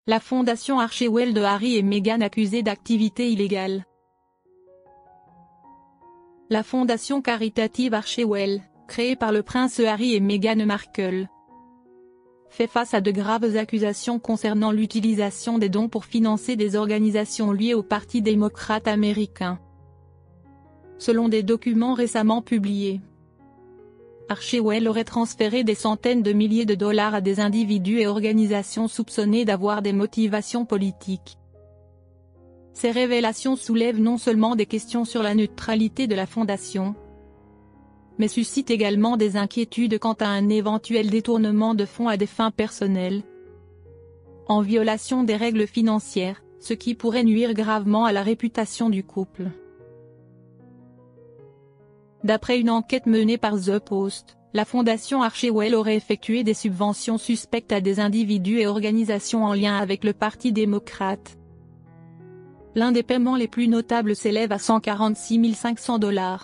La fondation Archewell de Harry et Meghan accusée d'activités illégales. La fondation caritative Archewell, créée par le prince Harry et Meghan Markle, fait face à de graves accusations concernant l'utilisation des dons pour financer des organisations liées au Parti démocrate américain. Selon des documents récemment publiés, Archewell aurait transféré des centaines de milliers de dollars à des individus et organisations soupçonnés d'avoir des motivations politiques. Ces révélations soulèvent non seulement des questions sur la neutralité de la fondation, mais suscitent également des inquiétudes quant à un éventuel détournement de fonds à des fins personnelles, en violation des règles financières, ce qui pourrait nuire gravement à la réputation du couple. D'après une enquête menée par The Post, la fondation Archewell aurait effectué des subventions suspectes à des individus et organisations en lien avec le Parti démocrate. L'un des paiements les plus notables s'élève à 146 500 $.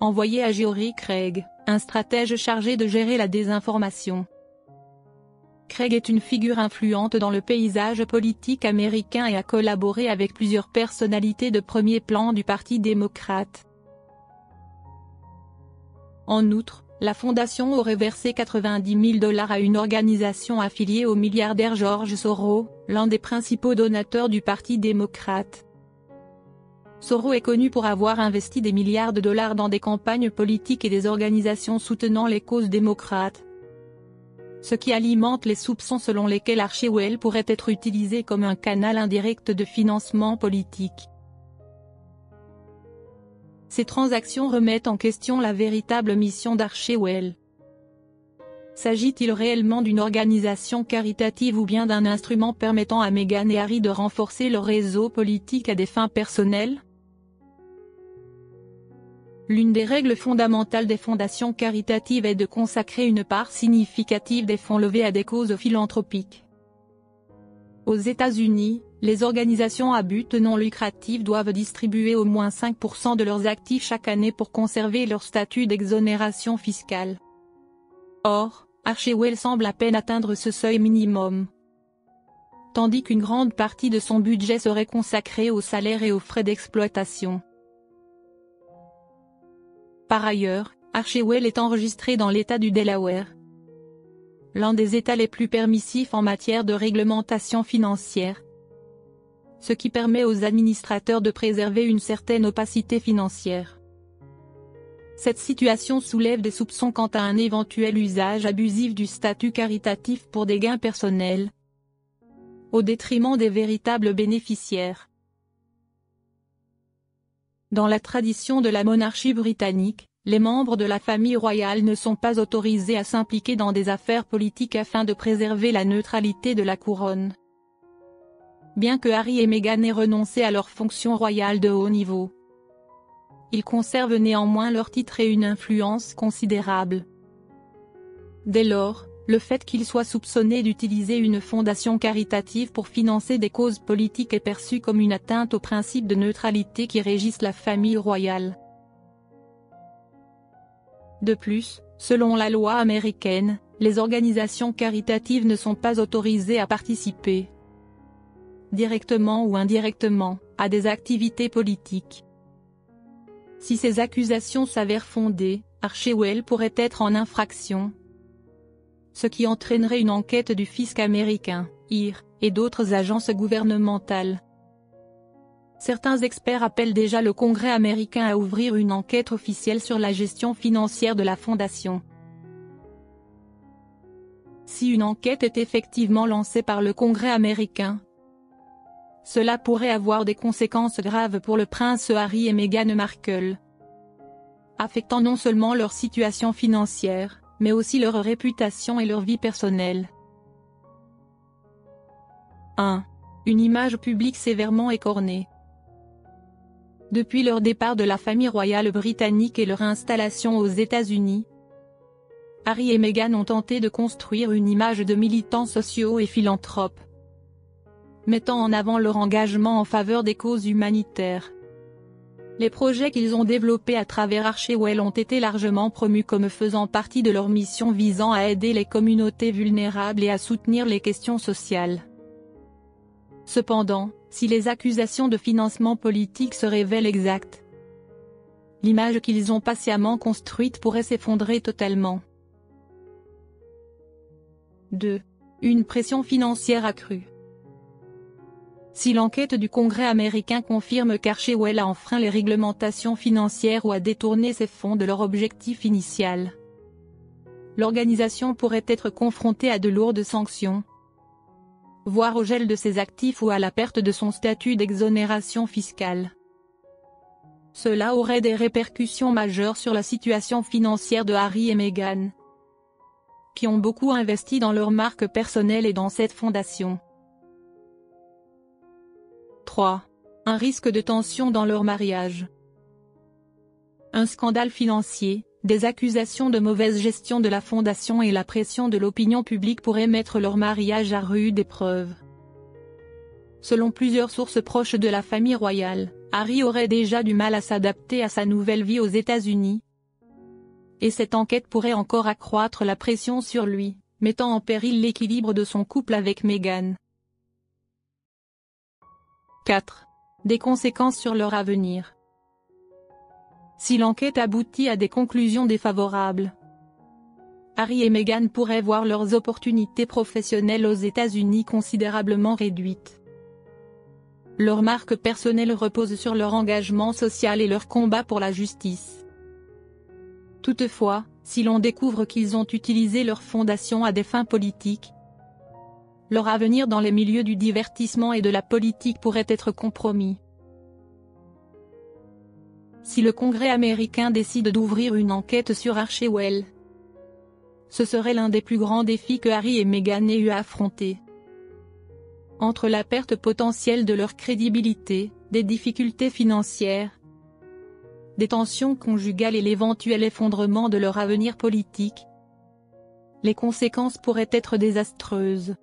Envoyé à Geoffrey Craig, un stratège chargé de gérer la désinformation. Craig est une figure influente dans le paysage politique américain et a collaboré avec plusieurs personnalités de premier plan du Parti démocrate. En outre, la fondation aurait versé 90 000 $ à une organisation affiliée au milliardaire George Soros, l'un des principaux donateurs du Parti démocrate. Soros est connu pour avoir investi des milliards de dollars dans des campagnes politiques et des organisations soutenant les causes démocrates, ce qui alimente les soupçons selon lesquels Archewell pourrait être utilisé comme un canal indirect de financement politique. Ces transactions remettent en question la véritable mission d'Archewell. S'agit-il réellement d'une organisation caritative ou bien d'un instrument permettant à Meghan et Harry de renforcer leur réseau politique à des fins personnelles? L'une des règles fondamentales des fondations caritatives est de consacrer une part significative des fonds levés à des causes philanthropiques. Aux États-Unis, les organisations à but non lucratif doivent distribuer au moins 5% de leurs actifs chaque année pour conserver leur statut d'exonération fiscale. Or, Archewell semble à peine atteindre ce seuil minimum, tandis qu'une grande partie de son budget serait consacrée aux salaires et aux frais d'exploitation. Par ailleurs, Archewell est enregistré dans l'État du Delaware, l'un des États les plus permissifs en matière de réglementation financière, ce qui permet aux administrateurs de préserver une certaine opacité financière. Cette situation soulève des soupçons quant à un éventuel usage abusif du statut caritatif pour des gains personnels, au détriment des véritables bénéficiaires. Dans la tradition de la monarchie britannique, les membres de la famille royale ne sont pas autorisés à s'impliquer dans des affaires politiques afin de préserver la neutralité de la couronne. Bien que Harry et Meghan aient renoncé à leurs fonctions royales de haut niveau, ils conservent néanmoins leur titre et une influence considérable. Dès lors, le fait qu'ils soient soupçonnés d'utiliser une fondation caritative pour financer des causes politiques est perçu comme une atteinte aux principes de neutralité qui régissent la famille royale. De plus, selon la loi américaine, les organisations caritatives ne sont pas autorisées à participer, directement ou indirectement, à des activités politiques. Si ces accusations s'avèrent fondées, Archewell pourrait être en infraction, ce qui entraînerait une enquête du fisc américain, IR, et d'autres agences gouvernementales. Certains experts appellent déjà le Congrès américain à ouvrir une enquête officielle sur la gestion financière de la fondation. Si une enquête est effectivement lancée par le Congrès américain, cela pourrait avoir des conséquences graves pour le prince Harry et Meghan Markle, affectant non seulement leur situation financière, mais aussi leur réputation et leur vie personnelle. 1. Une image publique sévèrement écornée. Depuis leur départ de la famille royale britannique et leur installation aux États-Unis, Harry et Meghan ont tenté de construire une image de militants sociaux et philanthropes, mettant en avant leur engagement en faveur des causes humanitaires. Les projets qu'ils ont développés à travers Archewell ont été largement promus comme faisant partie de leur mission visant à aider les communautés vulnérables et à soutenir les questions sociales. Cependant, si les accusations de financement politique se révèlent exactes, l'image qu'ils ont patiemment construite pourrait s'effondrer totalement. 2. Une pression financière accrue. Si l'enquête du Congrès américain confirme qu'Archewell a enfreint les réglementations financières ou a détourné ses fonds de leur objectif initial, l'organisation pourrait être confrontée à de lourdes sanctions, voire au gel de ses actifs ou à la perte de son statut d'exonération fiscale. Cela aurait des répercussions majeures sur la situation financière de Harry et Meghan, qui ont beaucoup investi dans leur marque personnelle et dans cette fondation. 3. Un risque de tension dans leur mariage. Un scandale financier, des accusations de mauvaise gestion de la fondation et la pression de l'opinion publique pourraient mettre leur mariage à rude épreuve. Selon plusieurs sources proches de la famille royale, Harry aurait déjà du mal à s'adapter à sa nouvelle vie aux États-Unis, et cette enquête pourrait encore accroître la pression sur lui, mettant en péril l'équilibre de son couple avec Meghan. 4. Des conséquences sur leur avenir. Si l'enquête aboutit à des conclusions défavorables, Harry et Meghan pourraient voir leurs opportunités professionnelles aux États-Unis considérablement réduites. Leur marque personnelle repose sur leur engagement social et leur combat pour la justice. Toutefois, si l'on découvre qu'ils ont utilisé leur fondation à des fins politiques, leur avenir dans les milieux du divertissement et de la politique pourrait être compromis. Si le Congrès américain décide d'ouvrir une enquête sur Archewell, ce serait l'un des plus grands défis que Harry et Meghan aient eu à affronter. Entre la perte potentielle de leur crédibilité, des difficultés financières, des tensions conjugales et l'éventuel effondrement de leur avenir politique, les conséquences pourraient être désastreuses.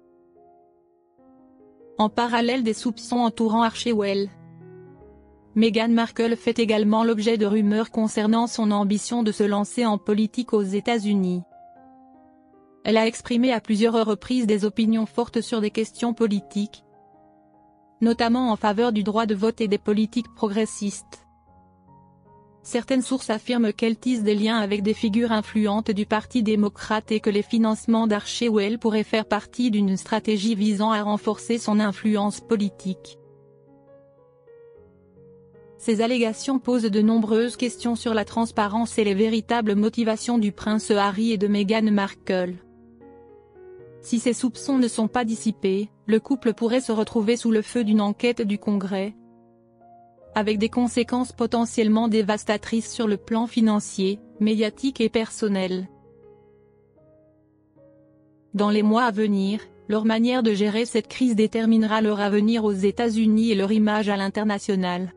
En parallèle des soupçons entourant Archewell, Meghan Markle fait également l'objet de rumeurs concernant son ambition de se lancer en politique aux États-Unis. Elle a exprimé à plusieurs reprises des opinions fortes sur des questions politiques, notamment en faveur du droit de vote et des politiques progressistes. Certaines sources affirment qu'elle tisse des liens avec des figures influentes du Parti démocrate et que les financements d'Archewell pourraient faire partie d'une stratégie visant à renforcer son influence politique. Ces allégations posent de nombreuses questions sur la transparence et les véritables motivations du prince Harry et de Meghan Markle. Si ces soupçons ne sont pas dissipés, le couple pourrait se retrouver sous le feu d'une enquête du Congrès, avec des conséquences potentiellement dévastatrices sur le plan financier, médiatique et personnel. Dans les mois à venir, leur manière de gérer cette crise déterminera leur avenir aux États-Unis et leur image à l'international.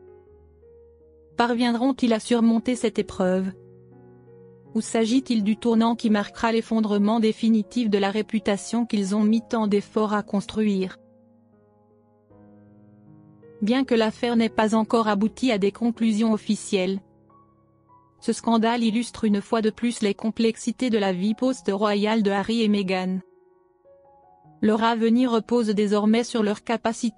Parviendront-ils à surmonter cette épreuve? Ou s'agit-il du tournant qui marquera l'effondrement définitif de la réputation qu'ils ont mis tant d'efforts à construire? Bien que l'affaire n'ait pas encore abouti à des conclusions officielles, ce scandale illustre une fois de plus les complexités de la vie post-royale de Harry et Meghan. Leur avenir repose désormais sur leur capacité